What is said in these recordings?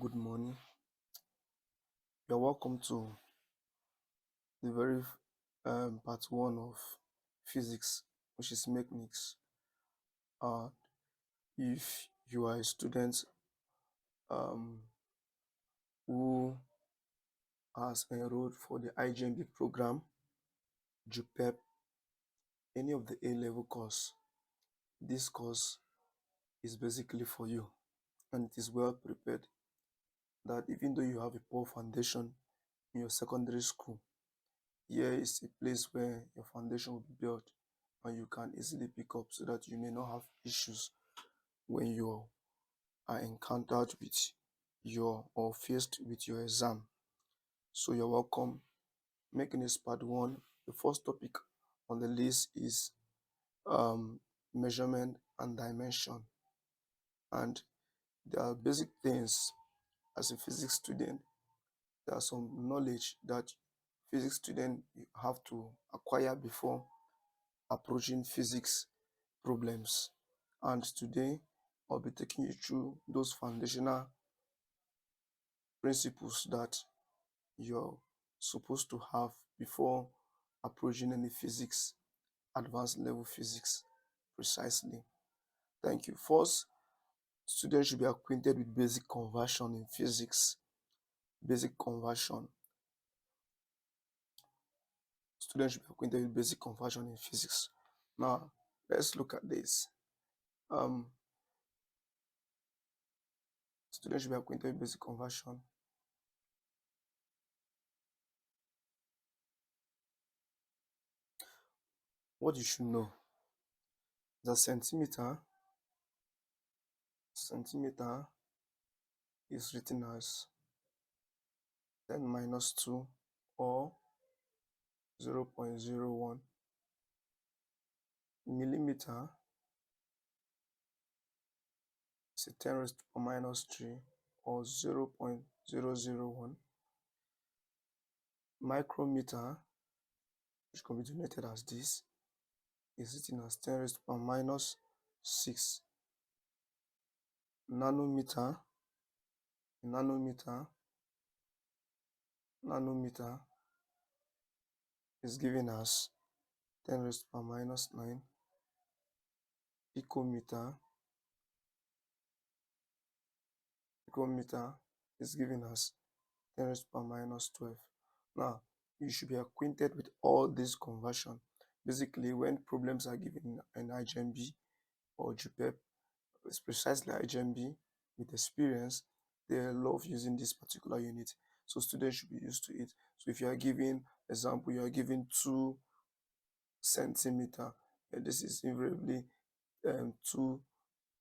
Good morning. You're welcome to the very part one of physics, which is mechanics. If you are a student um, who has enrolled for the Ijmb program, JUPEB, any of the A-level course, this course is basically for you, and it is well prepared. That even though you have a poor foundation in your secondary school, here is a place where your foundation will be built and you can easily pick up so that you may not have issues when you are encountered with your or faced with your exam. So you're welcome. Making this part one, the first topic on the list is measurement and dimension. And there are basic things as a physics student. There are some knowledge that physics students have to acquire before approaching physics problems. And today, I'll be taking you through those foundational principles that you're supposed to have before approaching any physics, advanced level physics, precisely. Thank you. First, students should be acquainted with basic conversion in physics. Basic conversion. Students should be acquainted with basic conversion in physics. Now, let's look at this. Students should be acquainted with basic conversion. What you should know, the centimeter is written as 10 minus 2 or 0.01. Millimeter is 10 raised to the minus 3 or 0.001. Micrometer, which can be denoted as this, is written as 10 raised to the minus 6. Nanometer is given as 10 raised to the minus 9. Picometer is given as 10 raised to the minus 12. Now, you should be acquainted with all these conversion. Basically, when problems are given in Ijmb or JUPEB, it's precisely Ijmb with experience, they love using this particular unit. So students should be used to it. So if you are giving, example, you are given 2 centimeter, and this is invariably 2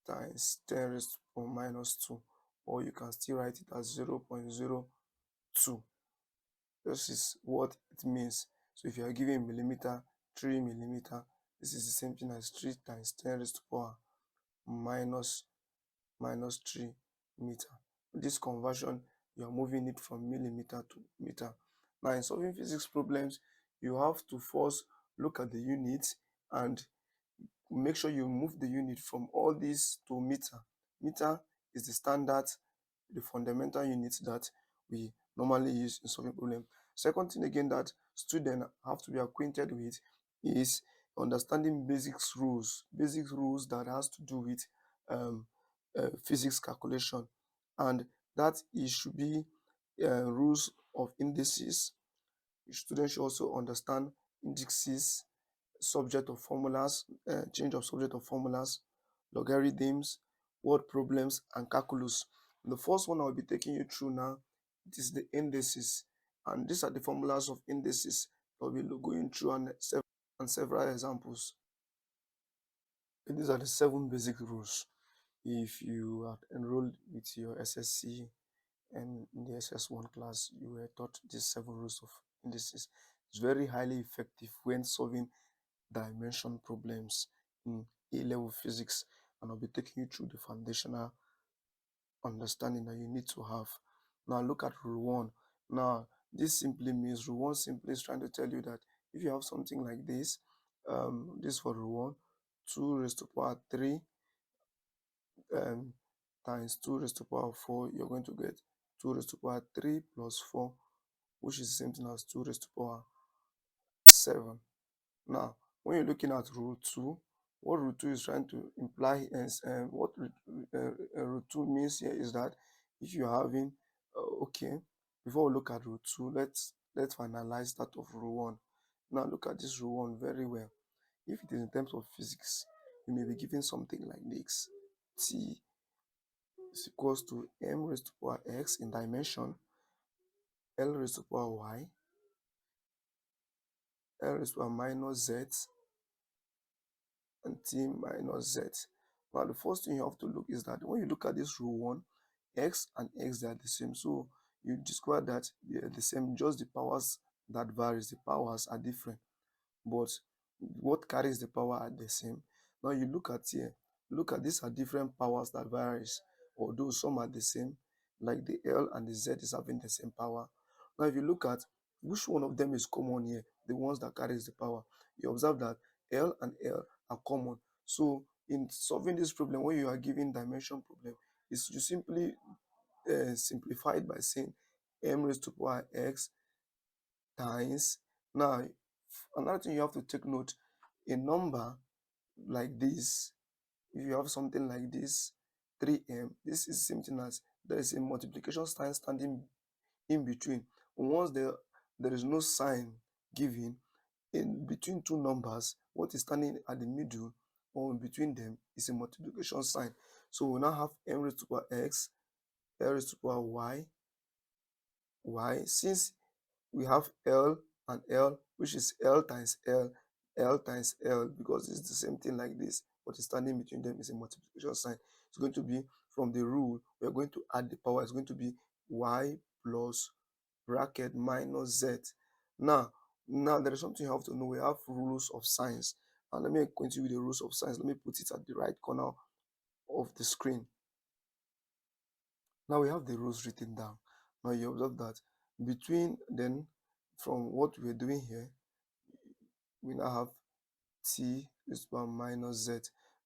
times 10 raised to the minus 2, or you can still write it as 0.02. This is what it means. So if you are given millimeter, 3 millimeter, this is the same thing as 3 times 10 raised to the power minus 3 meter. This conversion, you are moving it from millimeter to meter. Now, in solving physics problems, you have to first look at the units and make sure you move the unit from all these to meter. Meter is the standard, the fundamental unit that we normally use in solving problems. Second thing again that students have to be acquainted with is understanding basics rules that has to do with physics calculation, and that it should be rules of indices. Students should also understand indices, subject of formulas, change of subject of formulas, logarithms, word problems, and calculus. The first one I'll be taking you through now, it is the indices, and these are the formulas of indices. I'll be going through and several examples. And these are the 7 basic rules. If you are enrolled with your SSC and in the SS1 class, you were taught these 7 rules of indices. It's very highly effective when solving dimension problems in A-level physics, and I'll be taking you through the foundational understanding that you need to have. Now look at rule 1. Now this simply means rule 1 simply is trying to tell you that if you have something like this, this for rule 1, 2 raised to the power 3 um, times 2 raised to the power 4, you're going to get 2 raised to the power 3 plus 4, which is the same thing as 2 raised to the power 7. Now, when you're looking at root 2, what root 2 is trying to imply is what root 2 means here is that if you're having, okay, before we look at root 2, let's finalize that of root 1. Now, look at this root 1 very well. If it is in terms of physics, you may be given something like this: t is equals to m raised to the power x in dimension, l raised to the power y, l raised to the power minus z, and t minus z. Now, the first thing you have to look is that when you look at this root 1, x and x, they are the same. So you discover that they are the same, just the powers that varies. The powers are different, but what carries the power are the same. Now you look at here, look at these are different powers that varies, although some are the same, like the L and the Z is having the same power. Now if you look at which one of them is common here, the ones that carries the power, you observe that L and L are common. So in solving this problem, when you are given dimension problem, is you simply simplify it by saying m raised to power x times. Now, another thing you have to take note, a number like this, if you have something like this, 3m, this is the same thing as there is a multiplication sign standing in between. Once there is no sign given in between two numbers, what is standing at the middle or in between them is a multiplication sign. So we now have m raised to power x, l raised to power y. Since we have L and L, which is L times L, L times L, because it's the same thing like this. What is standing between them is a multiplication sign. It's going to be from the rule, we're going to add the power. It's going to be y plus bracket minus z. Now there is something you have to know. We have rules of signs. And let me continue with the rules of signs. Let me put it at the right corner of the screen. Now we have the rules written down. Now you observe that between then, from what we're doing here, we now have t is to power minus z.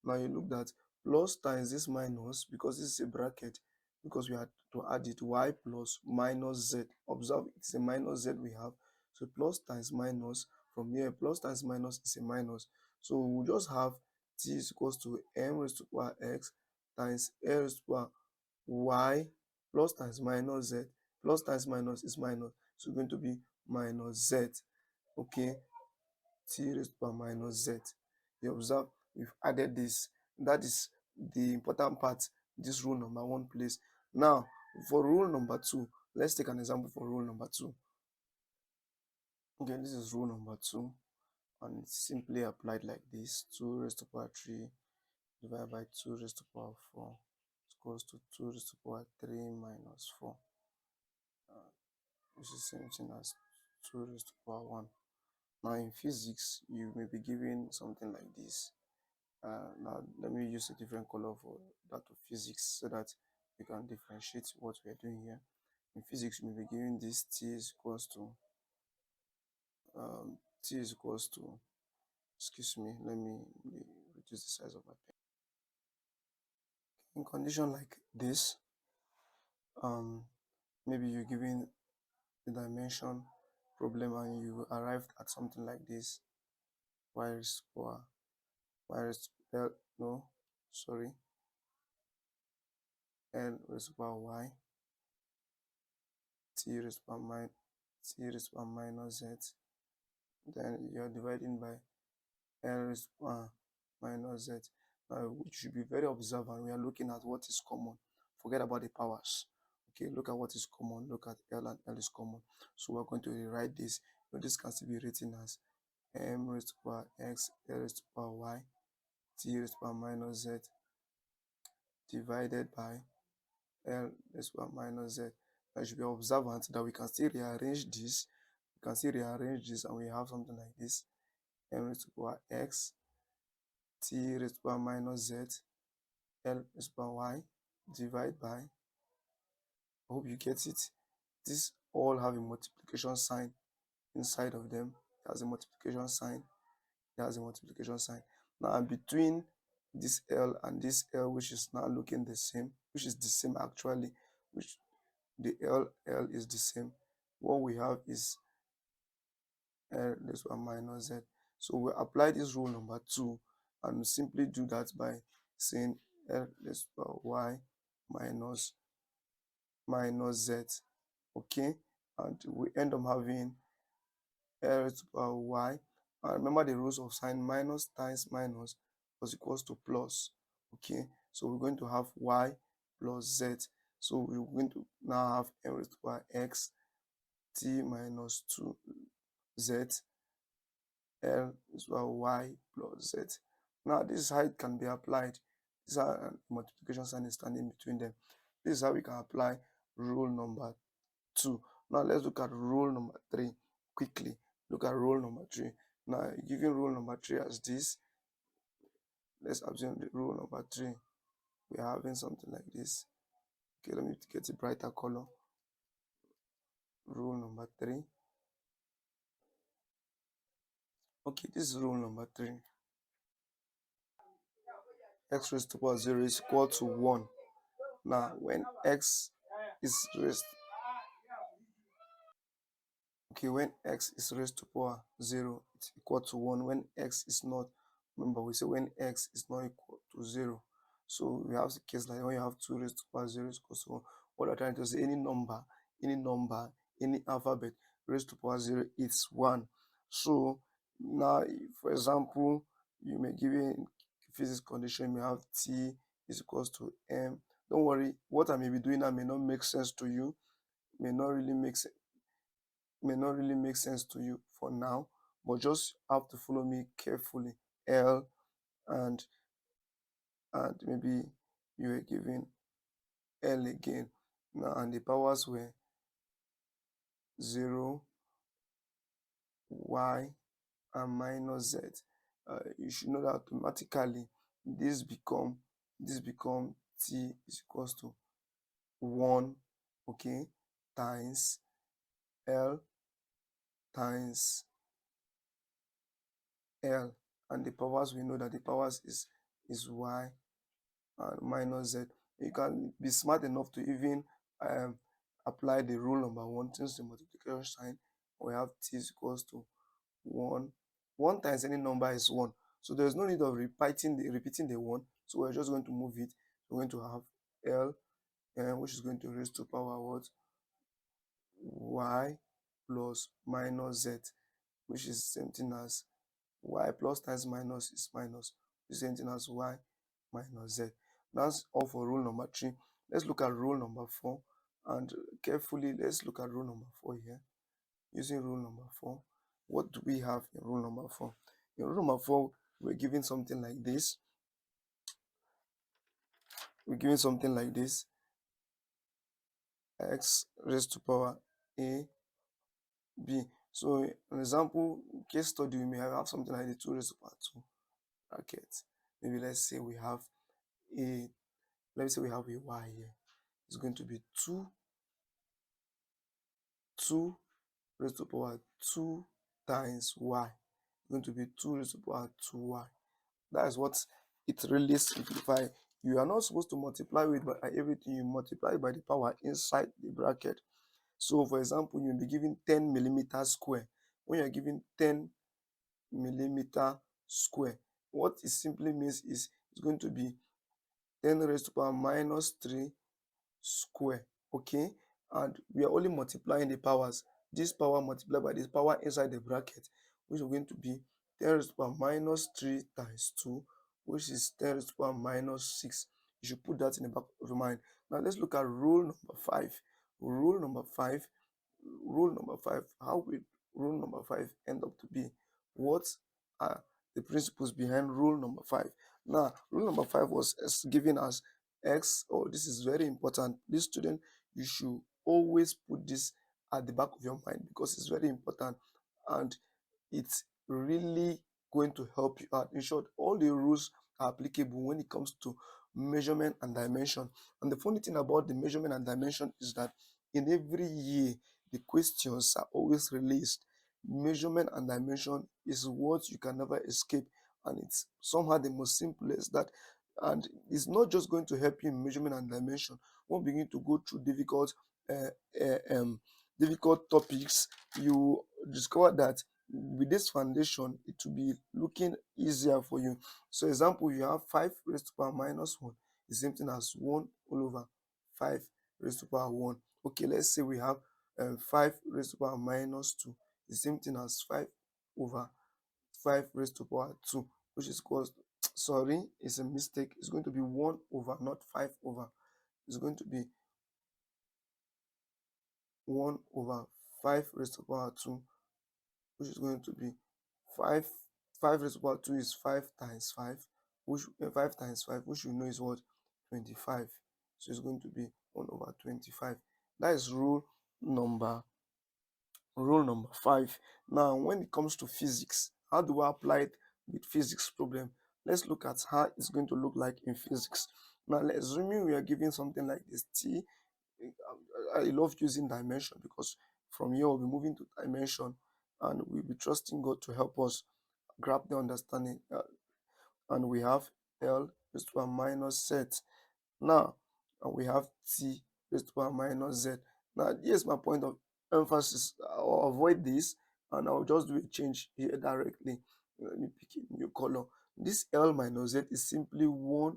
Now you look at plus times this minus, because this is a bracket, because we had to add it, y plus minus z. Observe it's a minus z we have. So plus times minus, from here, plus times minus is a minus. So we'll just have t is equals to m raised to power x times l raised to power y plus times minus z. Plus times minus is minus. So it's going to be minus z. Okay, t raised to power minus z. You observe we've added this. That is the important part this rule number 1 plays. Now, for rule number 2, let's take an example for rule number 2. Okay, this is rule number 2, and it's simply applied like this: 2 raised to power 3 divided by 2 raised to power 4 is equals to 2 raised to power 3 minus 4, which is the same thing as 2 raised to power 1. Now, in physics, you may be given something like this. Now, let me use a different color for that of physics so that you can differentiate what we are doing here. In physics, you may be given this t is equals to excuse me, let me reduce the size of my pen. In condition like this, maybe you're given the dimension problem and you arrived at something like this: y raised to power y raised to l, no, sorry, l raised to power y, t raised to power minus z. Then you're dividing by l raised to power minus z. Now, we should be very observant. We are looking at what is common. Forget about the powers. Okay, look at what is common. Look at L, and L is common. So we're going to rewrite this. But this can still be written as m raised to power x, l raised to power y, t raised to power minus z divided by l raised to power minus z. Now you should be observant that we can still rearrange this. We can still rearrange this, and we have something like this: m raised to power x, t raised to power minus z, l raised to power y divided by, I hope you get it. These all have a multiplication sign inside of them. It has a multiplication sign. It has a multiplication sign. Now, between this L and this L, which is now looking the same, which is the same actually, which the L is the same. What we have is L this one minus Z. So we apply this rule number 2 and we simply do that by saying L this Y minus Z. Okay, and we end up having L to power Y. And remember the rules of sign: minus times minus was equals to plus. Okay, so we're going to have Y plus Z. So we're going to now have L to power X T minus 2Z L is equal Y plus Z. Now this is how it can be applied. This is how multiplication sign is standing between them. This is how we can apply rule number 2. Now let's look at rule number 3 quickly. Look at rule number 3. Now giving rule number 3 as this, let's assume the rule number 3. We are having something like this. Okay, let me get a brighter color. Rule number 3. Okay, this is rule number 3. X raised to power 0 is equal to 1. Now when x is raised when x is raised to power 0, it's equal to 1. When x is not, remember we say when x is not equal to 0. So we have the case like when you have 2 raised to power 0 is equal to 1. What I'm trying to say, any number, any alphabet raised to power 0 is 1. So now, for example, you may give a physics condition, you may have t is equals to m. Don't worry, what I may be doing now may not make sense to you, may not really make sense to you for now, but just have to follow me carefully. L and maybe you were given L again now, and the powers were 0, Y and minus Z. You should know that automatically this become T is equals to 1, okay, times L times L, and the powers, we know that the powers is Y and minus Z. You can be smart enough to even apply the rule number 1, since the multiplication sign, we have T is equals to 1. 1 times any number is 1. So there's no need of repeating the 1. So we're just going to move it. We're going to have L, which is going to raise to power what? Y plus minus Z, which is the same thing as Y plus times minus is minus, the same thing as Y minus Z. That's all for rule number 3. Let's look at rule number 4, and carefully let's look at rule number 4 here. Using rule number 4, what do we have in rule number 4? In rule number 4, we're given something like this. X raised to power a b. So an example case study, we may have something like the 2 raised to power 2 brackets. Maybe let's say we have a y here. It's going to be 2 raised to power 2 times y. It's going to be 2 raised to power 2y. That is what it really simplifies. You are not supposed to multiply with by everything. You multiply by the power inside the bracket. So for example, you'll be given 10 millimeter square. When you're given 10 millimeter square, what it simply means is it's going to be 10 raised to power minus 3 square. Okay, and we are only multiplying the powers. This power multiplied by this power inside the bracket, which is going to be 10 raised to power minus 3 times 2, which is 10 raised to power minus 6. You should put that in the back of your mind. Now let's look at rule number 5. Rule number 5. How will rule number 5 end up to be? What are the principles behind rule number 5? Now, rule number 5 was given as X. Oh, this is very important. This student, you should always put this at the back of your mind, because it's very important and it's really going to help you out. In short, all the rules are applicable when it comes to measurement and dimension. And the funny thing about the measurement and dimension is that in every year, the questions are always released. Measurement and dimension is what you can never escape. and it's somehow the most simplest that, and it's not just going to help you in measurement and dimension. When you begin to go through uh, difficult topics, you discover that with this foundation it will be looking easier for you. So example, you have 5 raised to power minus 1, the same thing as 1 all over 5 raised to power 1. Okay, let's say we have 5 raised to power minus 2, the same thing as 5 over 5 raised to power 2, which is equals, sorry, it's a mistake. It's going to be 1 over, not 5 over. It's going to be 1 over 5 raised to power 2, which is going to be 5. 5 raised to power 2 is 5 times 5, which 5 times 5, which we know is what? 25. So it's going to be 1 over 25. That is rule number 5. Now, when it comes to physics, how do I apply it with physics problem? Let's look at how it's going to look like in physics. Now, let's assume we are given something like this t. I love using dimension because from here we'll be moving to dimension, and we'll be trusting God to help us grab the understanding. And we have L raised to power minus Z. Now, and we have T raised to power minus Z. Now, here's my point of emphasis. I'll avoid this and I'll just do a change here directly. Let me pick a new color. This L minus Z is simply 1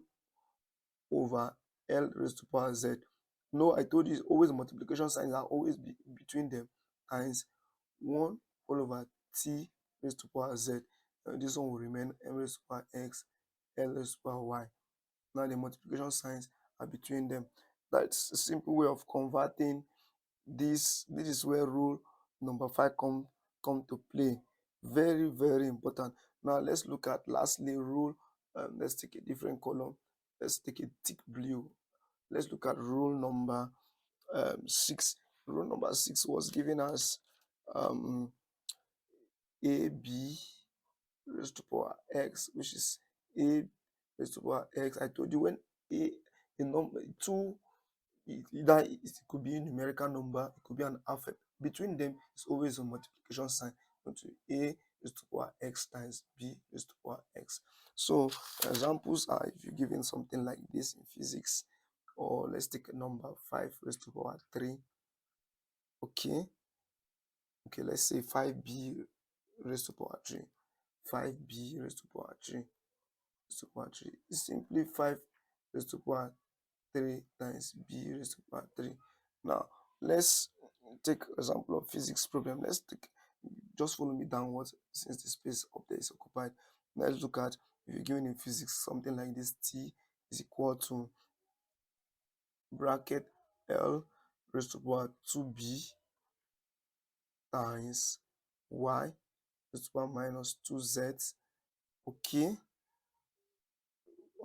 over L raised to power Z. No, I told you it's always multiplication signs are always between them, times 1 all over T raised to power Z. This one will remain M raised to power X, L raised to power Y. Now the multiplication signs are between them. That's a simple way of converting this. This is where rule number 5 come to play. Very, very important. Now let's look at lastly rule. Let's take a different column. Let's take a thick blue. Let's look at rule number 6. Rule number 6 was given as um, AB raised to power x, which is a raised to power x. I told you when a number two, either it could be a numerical number, it could be an alphabet. Between them, it's always a multiplication sign. To a raised to power x times b raised to power x. So examples are if you're given something like this in physics, or let's take a number 5 raised to power 3. Okay, let's say 5b raised to power 3. 5b raised to power 3 raised to power 3 is simply 5 raised to power 3 times b raised to power 3. Now, let's take example of physics problem. Let's take, just follow me downwards since the space up there is occupied. Let's look at, if you're given in physics something like this, t is equal to bracket L raised to power 2b times y raised to power minus 2z. Okay,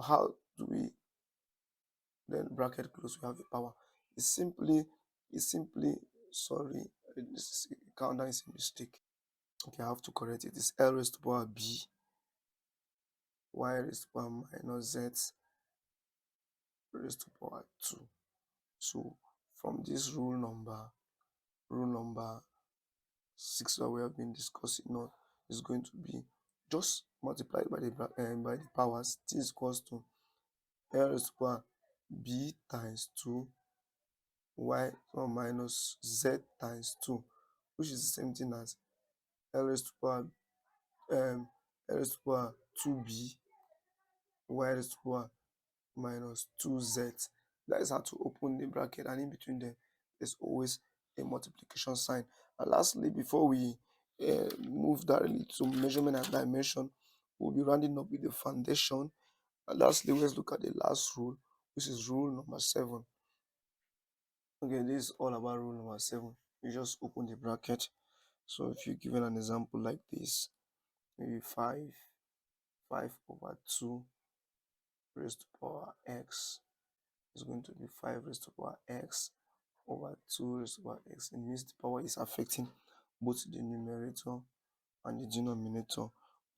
how do we then bracket close? We have the power. It's simply, sorry, this is countdown is a mistake. Okay, I have to correct it. It's L raised to power b, y raised to power minus z raised to power 2. So from this rule number 6 that we have been discussing now, is going to be just multiplied by the powers. T is equals to L raised to power b times 2 y minus z times 2, which is the same thing as L raised to power um, L raised to power 2b y raised to power minus 2z. That is how to open the bracket, and in between them there's always a multiplication sign. And lastly, before we move directly to measurement and dimension, we'll be rounding up with the foundation. And lastly, let's look at the last rule, which is rule number 7. Okay, this is all about rule number 7. You just open the bracket. So if you're given an example like this, maybe 5 over 2 raised to power x is going to be 5 raised to power x over 2 raised to power x. It means the power is affecting both the numerator and the denominator,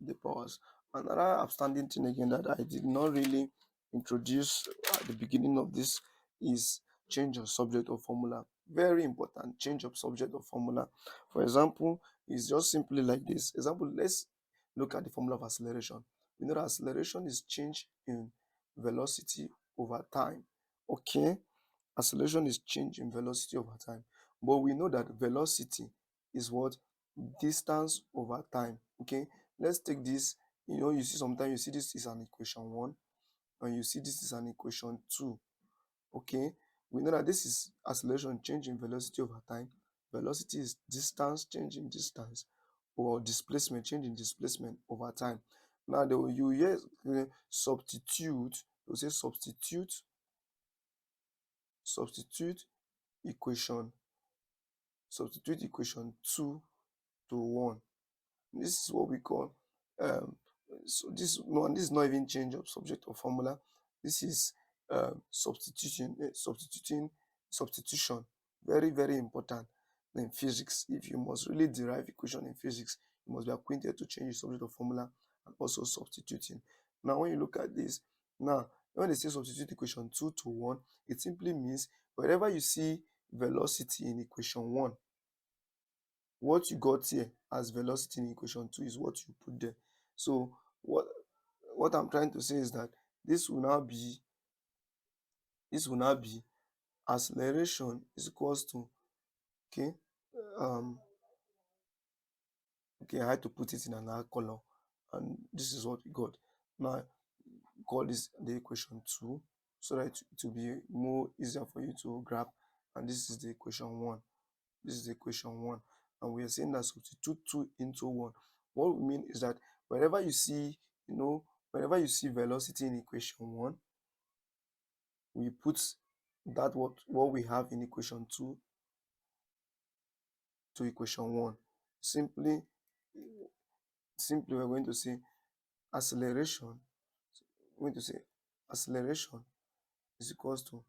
the powers. Another outstanding thing again that I did not really introduce at the beginning of this is change of subject or formula. Very important, change of subject or formula. For example, it's just simply like this. Example, let's look at the formula of acceleration. We know that acceleration is change in velocity over time. Okay, acceleration is change in velocity over time. But we know that velocity is what? Distance over time. Okay, let's take this. You see sometimes you see this is an equation 1 and you see this is an equation 2. Okay, we know that this is acceleration change in velocity over time. Velocity is distance change in distance, or displacement change in displacement over time. Now you hear substitute. You say substitute equation substitute equation 2 to 1. This is what we call um this is not even change of subject or formula. This is substitution. Very, very important in physics. If you must really derive equation in physics, you must be acquainted to change the subject or formula and also substituting. Now when you look at this, now when they say substitute equation 2 to 1, it simply means wherever you see velocity in equation 1, what you got here as velocity in equation 2 is what you put there. So what I'm trying to say is that this will now be acceleration is equals to, okay, um okay, I had to put it in another color, and this is what we got. Now call this the equation 2 so that it will be more easier for you to grab, and this is the equation 1. This is the equation 1, and we are saying that substitute 2 into 1. What we mean is that wherever you see, whenever you see velocity in equation 1, we put that what we have in equation 2 to equation 1. Simply we're going to say acceleration. We're going to say acceleration is equals to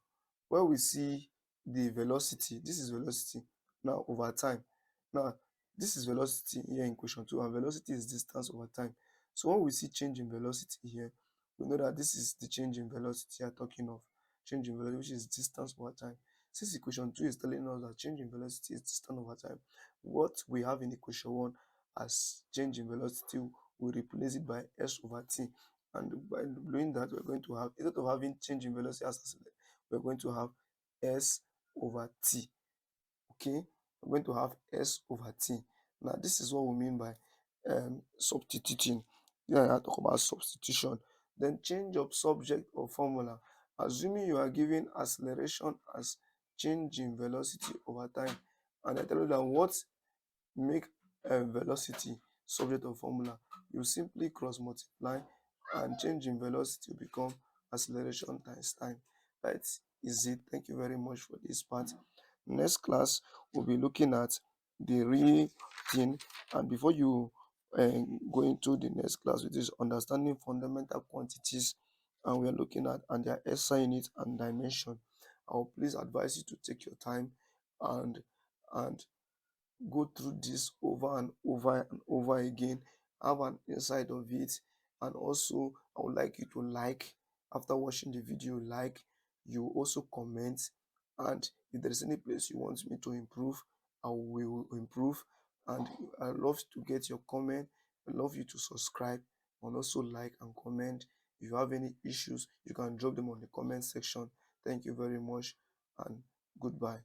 where we see the velocity. This is velocity now over time. Now this is velocity here in equation 2, and velocity is distance over time. So when we see change in velocity here, we know that this is the change in velocity I'm talking of. Change in velocity, which is distance over time. Since equation 2 is telling us that change in velocity is distance over time, what we have in equation 1 as change in velocity, we replace it by s over t. And by doing that, we're going to have, instead of having change in velocity as acceleration, we're going to have s over t. Okay, we're going to have s over t. Now this is what we mean by substituting. Then I talk about substitution. Then change of subject or formula. Assuming you are given acceleration as change in velocity over time, and I tell you that what make velocity subject of formula, you simply cross multiply and change in velocity will become acceleration times time. That is it. Thank you very much for this part. Next class we'll be looking at the real thing, and before you go into the next class, which is understanding fundamental quantities, and we are looking at and their SI unit and dimension, I will please advise you to take your time and and go through this over and over and over again, have an insight of it. And also I would like you to like, after watching the video, like, you also comment, and if there is any place you want me to improve, I will improve. And I love to get your comment. I love you to subscribe and also like and comment. If you have any issues, you can drop them on the comment section. Thank you very much, and goodbye.